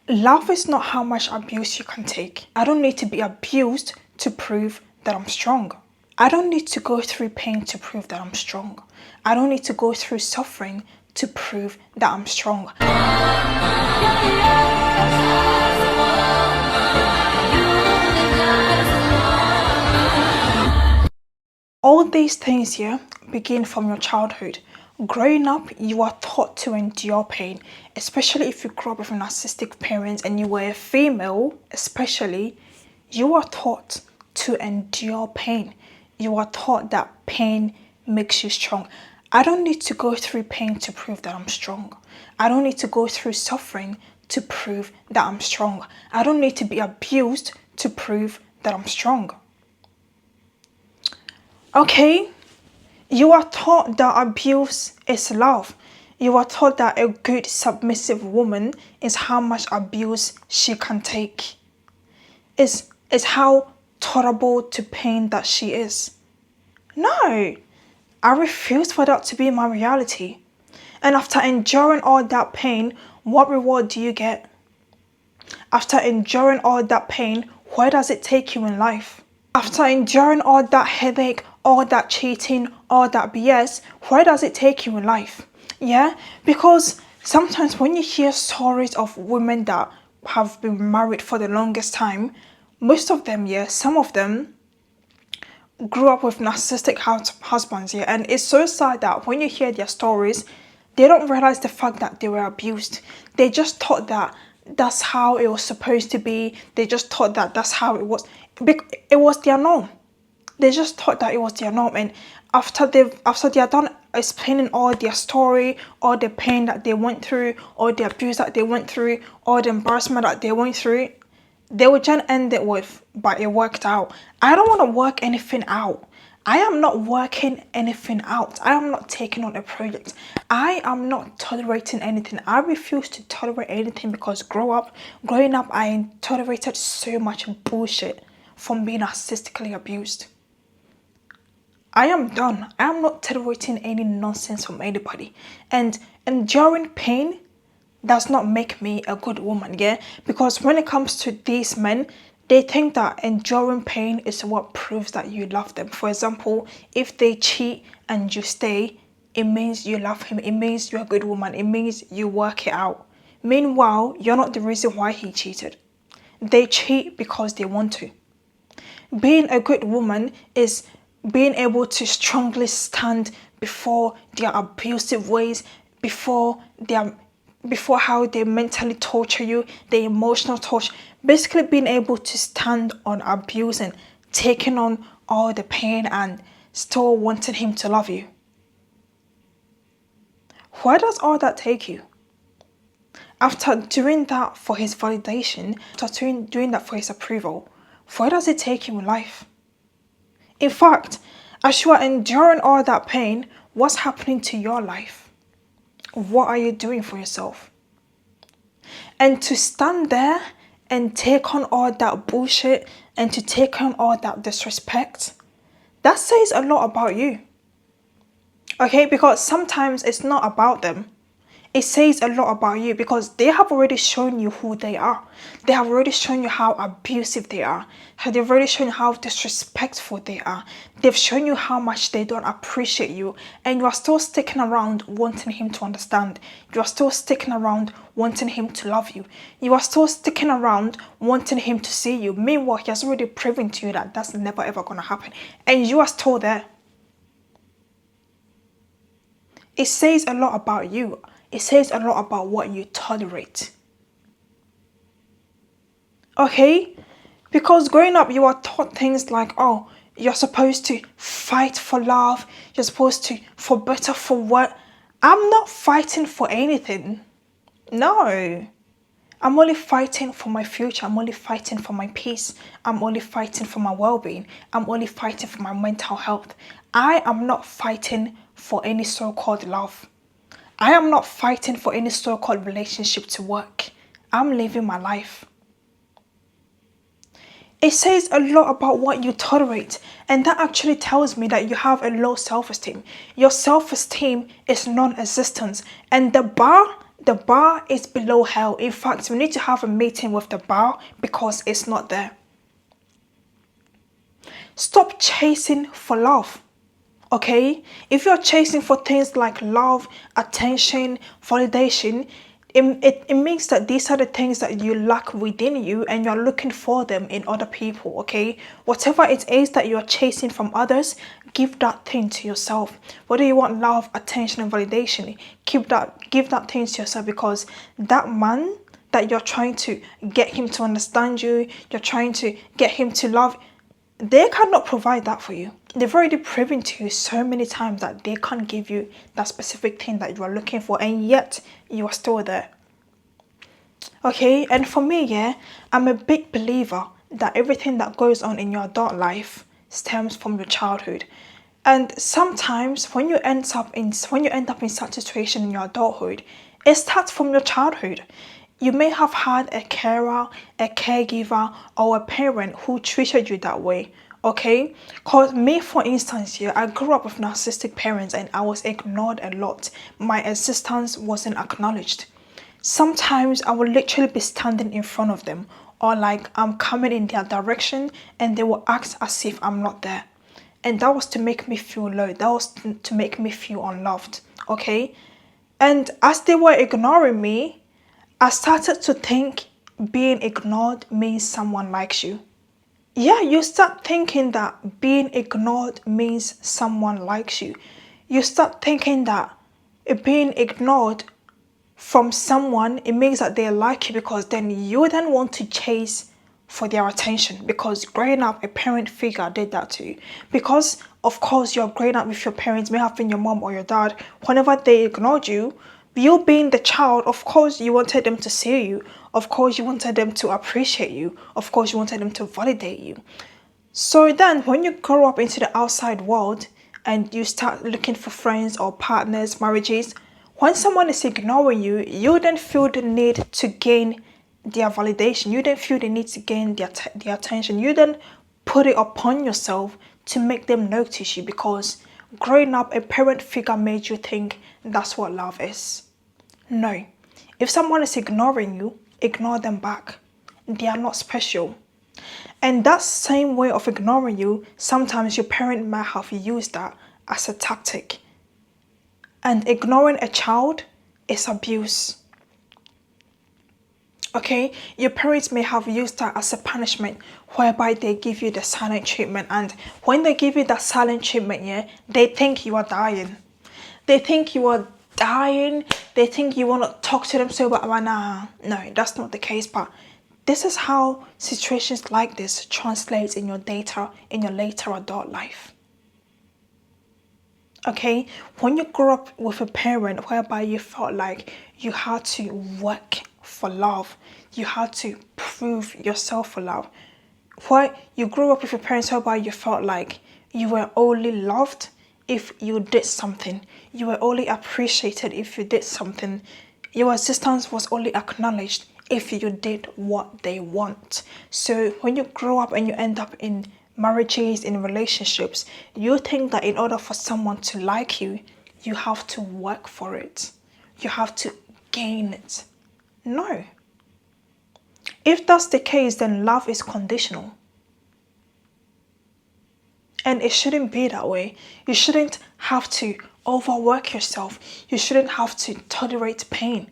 Love is not how much abuse you can take. I don't need to be abused to prove that I'm strong. I don't need to go through pain to prove that I'm strong. I don't need to go through suffering to prove that I'm strong. All these things here begin from your childhood. Growing up, you are taught to endure pain, especially if you grew up with narcissistic parents and you were a female, especially, you are taught to endure pain. You are taught that pain makes you strong. I don't need to go through pain to prove that I'm strong. I don't need to go through suffering to prove that I'm strong. I don't need to be abused to prove that I'm strong. Okay, you are taught that abuse is love. You are taught that a good submissive woman is how much abuse she can take. Is how tolerable to pain that she is. No, I refuse for that to be my reality. And after enduring all that pain, what reward do you get? After enduring all that pain, where does it take you in life? After enduring all that headache, all that cheating, all that BS, where does it take you in life? Yeah, because sometimes when you hear stories of women that have been married for the longest time, most of them, yeah, some of them grew up with narcissistic husbands, yeah, and it's so sad that when you hear their stories, they don't realize the fact that they were abused. They just thought that that's how it was supposed to be. They just thought that that's how it was. It was their norm. They just thought that it was their norm, and after they are done explaining all their story, all the pain that they went through, all the abuse that they went through, all the embarrassment that they went through, they would just end it with, but it worked out. I don't want to work anything out. I am not working anything out. I am not taking on a project. I am not tolerating anything. I refuse to tolerate anything because growing up, I tolerated so much bullshit from being narcissistically abused. I am done. I am not tolerating any nonsense from anybody. And enduring pain does not make me a good woman, yeah? Because when it comes to these men, they think that enduring pain is what proves that you love them. For example, if they cheat and you stay, it means you love him. It means you're a good woman. It means you work it out. Meanwhile, you're not the reason why he cheated. They cheat because they want to. Being a good woman is being able to strongly stand before their abusive ways, before how they mentally torture you, the emotional torture. Basically being able to stand on abuse and taking on all the pain and still wanting him to love you. Where does all that take you? After doing that for his validation, after doing that for his approval, where does it take you in life? In fact, as you are enduring all that pain, what's happening to your life? What are you doing for yourself? And to stand there and take on all that bullshit and to take on all that disrespect, that says a lot about you. Okay, because sometimes it's not about them. It says a lot about you because they have already shown you who they are. They have already shown you how abusive they are. They've already shown you how disrespectful they are. They've shown you how much they don't appreciate you. And you are still sticking around wanting him to understand. You are still sticking around wanting him to love you. You are still sticking around wanting him to see you. Meanwhile, he has already proven to you that that's never ever going to happen. And you are still there. It says a lot about you. It says a lot about what you tolerate. Okay? Because growing up, you are taught things like, oh, you're supposed to fight for love. You're supposed to, for better, for what? I'm not fighting for anything. No. I'm only fighting for my future. I'm only fighting for my peace. I'm only fighting for my well-being. I'm only fighting for my mental health. I am not fighting for any so-called love. I am not fighting for any so-called relationship to work. I'm living my life. It says a lot about what you tolerate, and that actually tells me that you have a low self-esteem. Your self-esteem is non-existent, and the bar The bar is below hell. In fact, we need to have a meeting with the bar because it's not there. Stop chasing for love. Okay? If you're chasing for things like love, attention, validation, it means that these are the things that you lack within you and you're looking for them in other people. Okay? Whatever it is that you're chasing from others, give that thing to yourself. Whether you want love, attention, and validation, give that thing to yourself, because that man that you're trying to get him to understand you, you're trying to get him to love, they cannot provide that for you. They've already proven to you so many times that they can't give you that specific thing that you are looking for, and yet you are still there. Okay, and for me, yeah, I'm a big believer that everything that goes on in your adult life stems from your childhood. And sometimes when you end up in such a situation in your adulthood, it starts from your childhood. You may have had a carer, a caregiver, or a parent who treated you that way. Okay? Because me, for instance, here, I grew up with narcissistic parents and I was ignored a lot. My existence wasn't acknowledged. Sometimes I would literally be standing in front of them, or like I'm coming in their direction and they will act as if I'm not there. And that was to make me feel low. That was to make me feel unloved. Okay? And as they were ignoring me, I started to think being ignored means someone likes you. Yeah, you start thinking that being ignored means someone likes you. You start thinking that being ignored from someone, it means that they like you, because then you then want to chase for their attention, because growing up a parent figure did that to you. Because of course you're growing up with your parents, may have been your mom or your dad. Whenever they ignored you, you being the child, of course you wanted them to see you, of course you wanted them to appreciate you, of course you wanted them to validate you. So then when you grow up into the outside world and you start looking for friends or partners, marriages, when someone is ignoring you, you then feel the need to gain their validation. You then feel the need to gain their attention. You then put it upon yourself to make them notice you, because growing up, a parent figure made you think that's what love is. No. If someone is ignoring you, ignore them back. They are not special. And that same way of ignoring you, sometimes your parent might have used that as a tactic. And ignoring a child is abuse. Okay, your parents may have used that as a punishment, whereby they give you the silent treatment. And when they give you that silent treatment, yeah, they think you are dying. They think you are dying. They think you want to talk to them so bad. Nah, no, that's not the case. But this is how situations like this translate in your later adult life. Okay, when you grew up with a parent whereby you felt like you had to work for love, you had to prove yourself for love. Why you grew up with your parents whereby you felt like you were only loved if you did something, you were only appreciated if you did something, your existence was only acknowledged if you did what they want. So when you grow up and you end up in marriages, in relationships, you think that in order for someone to like you, you have to work for it. You have to gain it. No. If that's the case, then love is conditional. And it shouldn't be that way. You shouldn't have to overwork yourself. You shouldn't have to tolerate pain.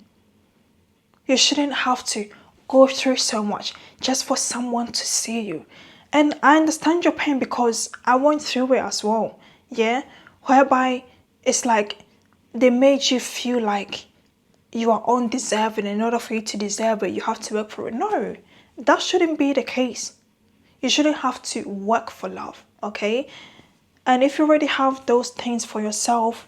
You shouldn't have to go through so much just for someone to see you. And I understand your pain because I went through it as well. Yeah? Whereby it's like they made you feel like you are undeserving. In order for you to deserve it, you have to work for it. No, that shouldn't be the case. You shouldn't have to work for love, okay? And if you already have those things for yourself,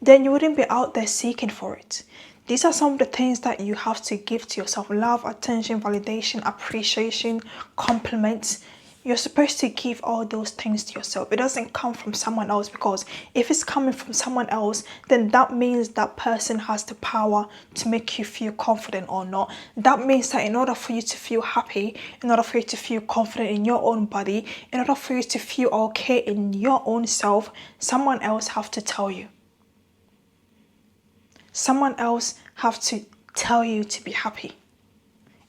then you wouldn't be out there seeking for it. These are some of the things that you have to give to yourself. Love, attention, validation, appreciation, compliments. You're supposed to give all those things to yourself. It doesn't come from someone else, because if it's coming from someone else, then that means that person has the power to make you feel confident or not. That means that in order for you to feel happy, in order for you to feel confident in your own body, in order for you to feel okay in your own self, someone else have to tell you. Someone else have to tell you to be happy.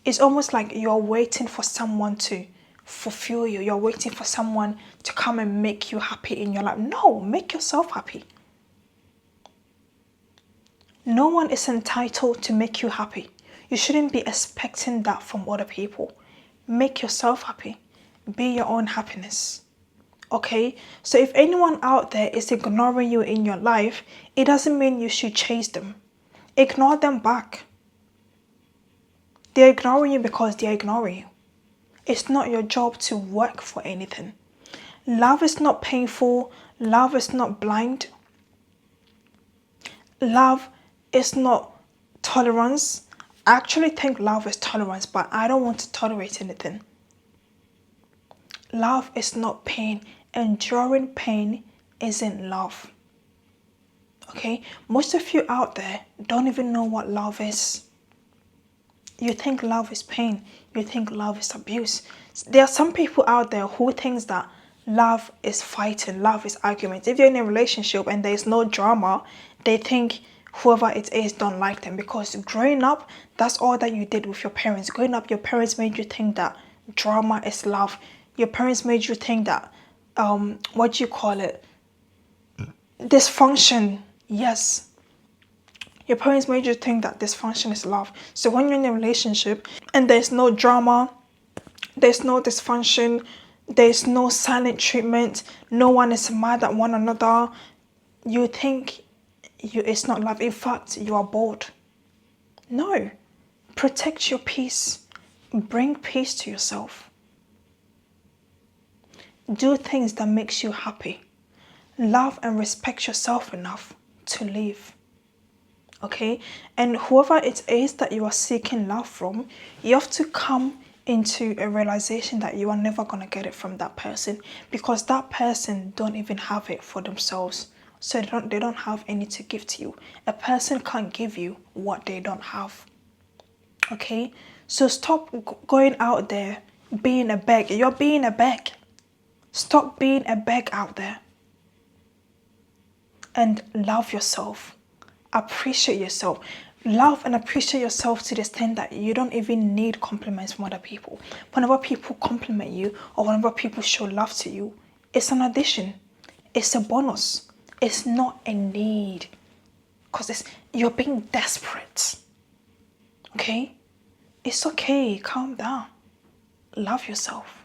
It's almost like you're waiting for someone to fulfill you. You're waiting for someone to come and make you happy in your life. No, make yourself happy. No one is entitled to make you happy. You shouldn't be expecting that from other people. Make yourself happy. Be your own happiness. Okay? So if anyone out there is ignoring you in your life, it doesn't mean you should chase them. Ignore them back. They're ignoring you because they're ignoring you. It's not your job to work for anything. Love is not painful. Love is not blind. Love is not tolerance. I actually think love is tolerance, but I don't want to tolerate anything. Love is not pain. Enduring pain isn't love. Okay? Most of you out there don't even know what love is. You think love is pain. You think love is abuse. There are some people out there who think that love is fighting, love is argument. If you're in a relationship and there's no drama, they think whoever it is don't like them, because growing up, that's all that you did with your parents. Growing up, your parents made you think that drama is love. Your parents made you think that, what do you call it? Dysfunction. Yes. Your parents made you think that dysfunction is love. So when you're in a relationship and there's no drama, there's no dysfunction, there's no silent treatment, no one is mad at one another, you think it's not love. In fact, you are bored. No. Protect your peace. Bring peace to yourself. Do things that makes you happy. Love and respect yourself enough to live. Okay? And whoever it is that you are seeking love from, you have to come into a realization that you are never going to get it from that person, because that person don't even have it for themselves. So they don't have any to give to you. A person can't give you what they don't have. Okay? So stop going out there being a beg. You're being a beg. Stop being a beg out there. And love yourself. Appreciate yourself. Love and appreciate yourself to the extent that you don't even need compliments from other people. Whenever people compliment you or whenever people show love to you, it's an addition. It's a bonus. It's not a need. Because you're being desperate. Okay? It's okay. Calm down. Love yourself.